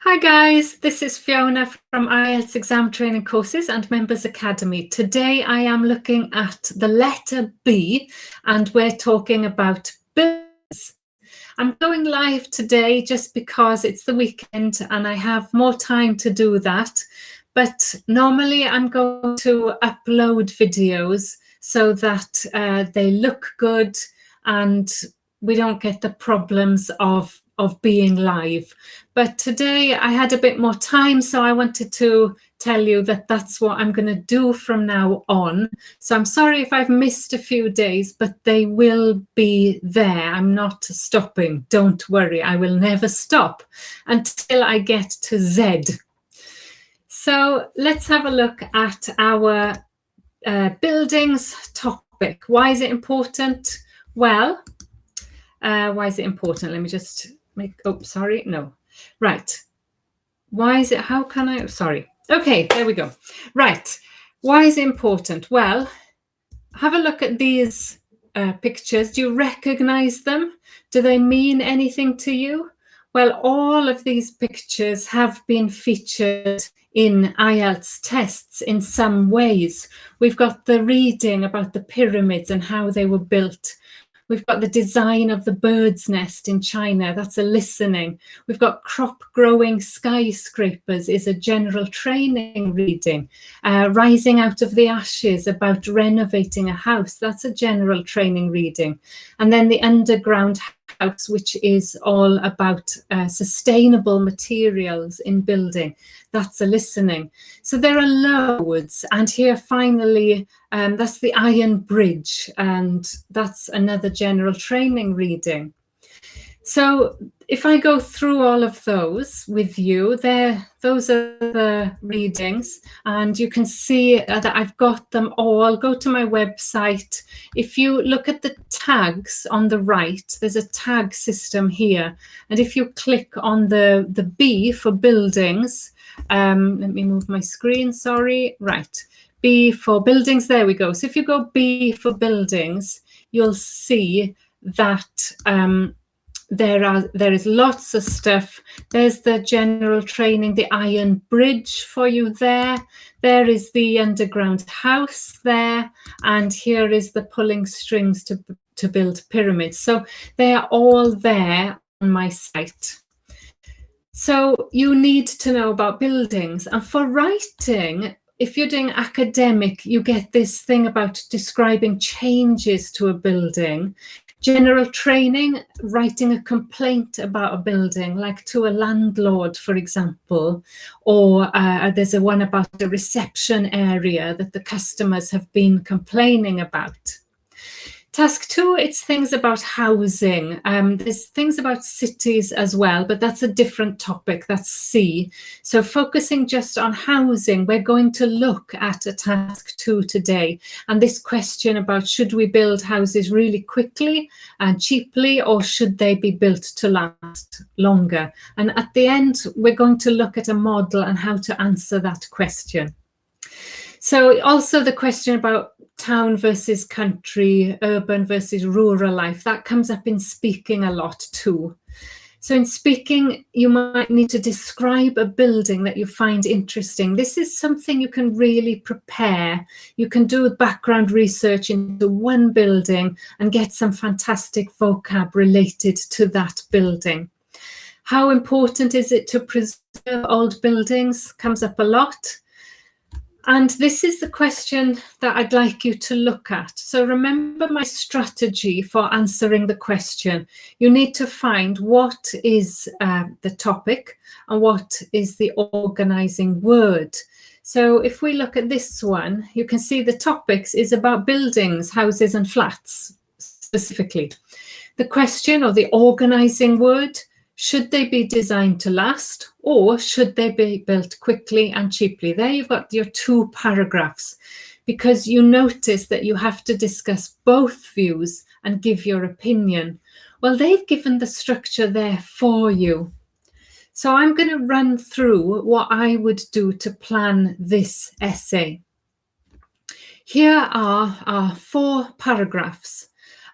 Hi guys, this is Fiona from IELTS Exam Training Courses and Members Academy. Today I am looking at the letter B and we're talking about buildings. I'm going live today just because it's the weekend and I have more time to do that. But normally I'm going to upload videos so that they look good and we don't get the problems of being live. But today I had a bit more time, so I wanted to tell you that that's what I'm going to do from now on. So I'm sorry if I've missed a few days, but they will be there. I'm not stopping. Don't worry, I will never stop until I get to Z. So let's have a look at our buildings topic. Why is it important? Well, why is it important? Let me just make, right. Why is it, how can I, sorry. Okay, there we go. Right. Why is it important? Well, have a look at these pictures. Do you recognize them? Do they mean anything to you? Well, all of these pictures have been featured in IELTS tests in some ways. We've got the reading about the pyramids and how they were built. We've got the design of the bird's nest in China. That's a listening. We've got crop growing skyscrapers is a general training reading. Rising out of the ashes about renovating a house. That's a general training reading. And then the underground house, which is all about sustainable materials in building. That's a listening. So there are loads. And here finally, that's the Iron Bridge, and that's another general training reading. So if I go through all of those with you, those are the readings, and you can see that I've got them all. Go to my website. If you look at the tags on the right, there's a tag system here. And if you click on the B for buildings, let me move my screen, sorry, right. B for buildings, there we go. So if you go B for buildings, you'll see that there is lots of stuff. There's the general training, the Iron Bridge for you there. There is the underground house there. And here is the pulling strings to build pyramids. So they are all there on my site. So you need to know about buildings. And for writing, if you're doing academic, you get this thing about describing changes to a building. General training, writing a complaint about a building, like to a landlord, for example, or there's a one about the reception area that the customers have been complaining about. Task 2, it's things about housing. There's things about cities as well, but that's a different topic, that's C. So focusing just on housing, we're going to look at a task 2 today. And this question about should we build houses really quickly and cheaply, or should they be built to last longer? And at the end, we're going to look at a model and how to answer that question. So also the question about town versus country, urban versus rural life, that comes up in speaking a lot too. So in speaking, you might need to describe a building that you find interesting. This is something you can really prepare. You can do background research into one building and get some fantastic vocab related to that building. How important is it to preserve old buildings? Comes up a lot. And this is the question that I'd like you to look at. So remember my strategy for answering the question. You need to find what is the topic and what is the organizing word. So if we look at this one, you can see the topics is about buildings, houses and flats specifically. The question or the organizing word, should they be designed to last, or should they be built quickly and cheaply? There you've got your 2 paragraphs, because you notice that you have to discuss both views and give your opinion. Well, they've given the structure there for you. So I'm going to run through what I would do to plan this essay. Here are our 4 paragraphs.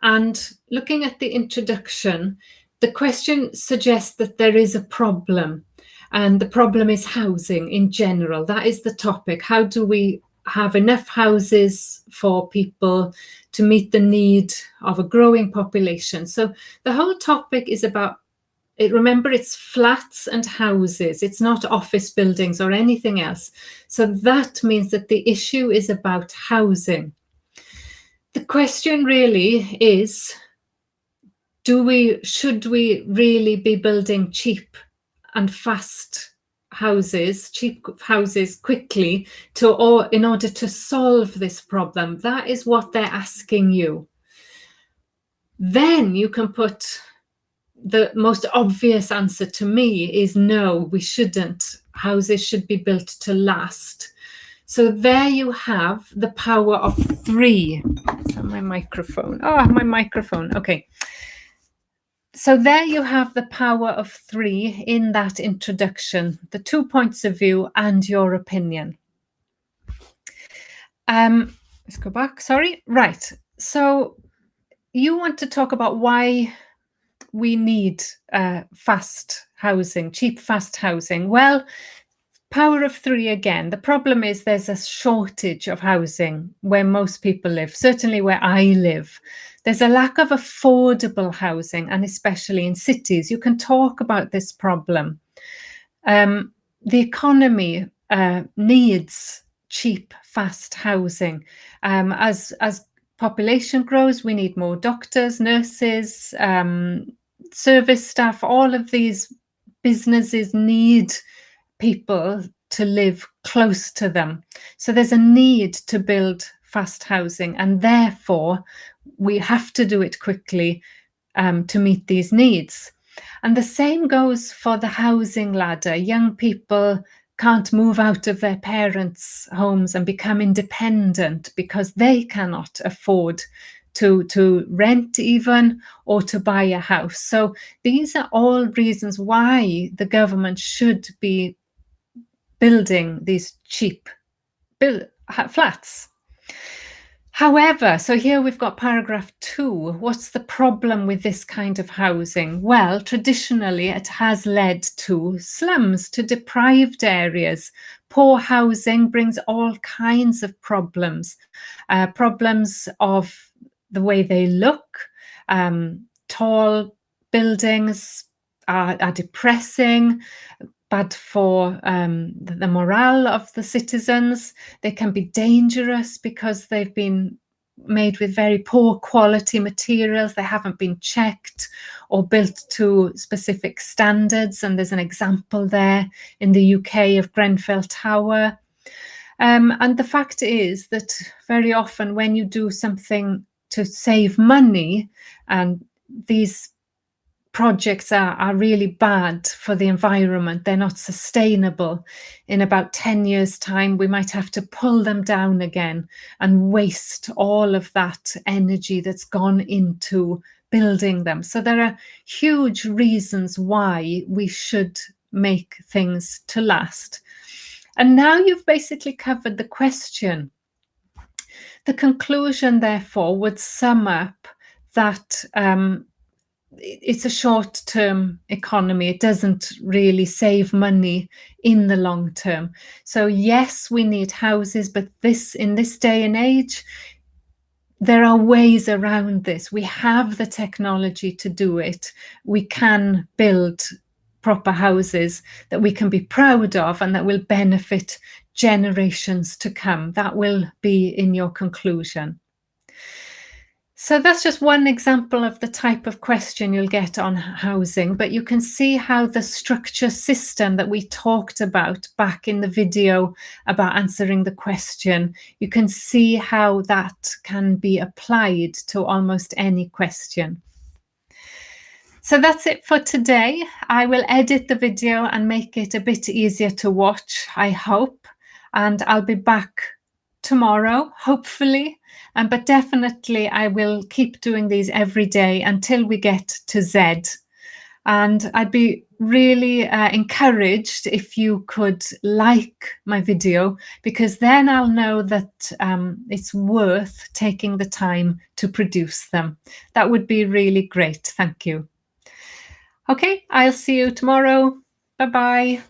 And looking at the introduction, the question suggests that there is a problem, and the problem is housing in general. That is the topic. How do we have enough houses for people to meet the need of a growing population? So the whole topic is about it. Remember, it's flats and houses. It's not office buildings or anything else. So that means that the issue is about housing. The question really is, should we really be building cheap and fast houses, cheap houses quickly in order to solve this problem? That is what they're asking you. Then you can put the most obvious answer to me is no, we shouldn't. Houses should be built to last. So there you have the power of three. So my microphone. Oh, my microphone. Okay. So there you have the power of three in that introduction, the 2 points of view and your opinion. Let's go back. Sorry. Right. So you want to talk about why we need fast housing, cheap, fast housing. Well, power of three again. The problem is there's a shortage of housing where most people live, certainly where I live. There's a lack of affordable housing, and especially in cities. You can talk about this problem. The economy needs cheap, fast housing. As population grows, we need more doctors, nurses, service staff. All of these businesses need people to live close to them. So there's a need to build fast housing, and therefore we have to do it quickly to meet these needs. And the same goes for the housing ladder. Young people can't move out of their parents' homes and become independent because they cannot afford to rent even, or to buy a house. So these are all reasons why the government should be building these cheap flats. However, so here we've got paragraph 2. What's the problem with this kind of housing? Well, traditionally it has led to slums, to deprived areas. Poor housing brings all kinds of problems. Problems of the way they look. Tall buildings are depressing, bad for the morale of the citizens. They can be dangerous because they've been made with very poor quality materials. They haven't been checked or built to specific standards. And there's an example there in the UK of Grenfell Tower. And the fact is that very often when you do something to save money, and these projects are really bad for the environment, they're not sustainable. In about 10 years' time, we might have to pull them down again and waste all of that energy that's gone into building them. So there are huge reasons why we should make things to last. And now you've basically covered the question. The conclusion, therefore, would sum up that it's a short-term economy. It doesn't really save money in the long term. So yes, we need houses, but in this day and age, there are ways around this. We have the technology to do it. We can build proper houses that we can be proud of and that will benefit generations to come. That will be in your conclusion. So that's just one example of the type of question you'll get on housing, but you can see how the structure system that we talked about back in the video about answering the question, you can see how that can be applied to almost any question. So that's it for today. I will edit the video and make it a bit easier to watch, I hope, and I'll be back tomorrow, hopefully. But definitely I will keep doing these every day until we get to Z. And I'd be really encouraged if you could like my video, because then I'll know that it's worth taking the time to produce them. That would be really great. Thank you. Okay, I'll see you tomorrow. Bye-bye.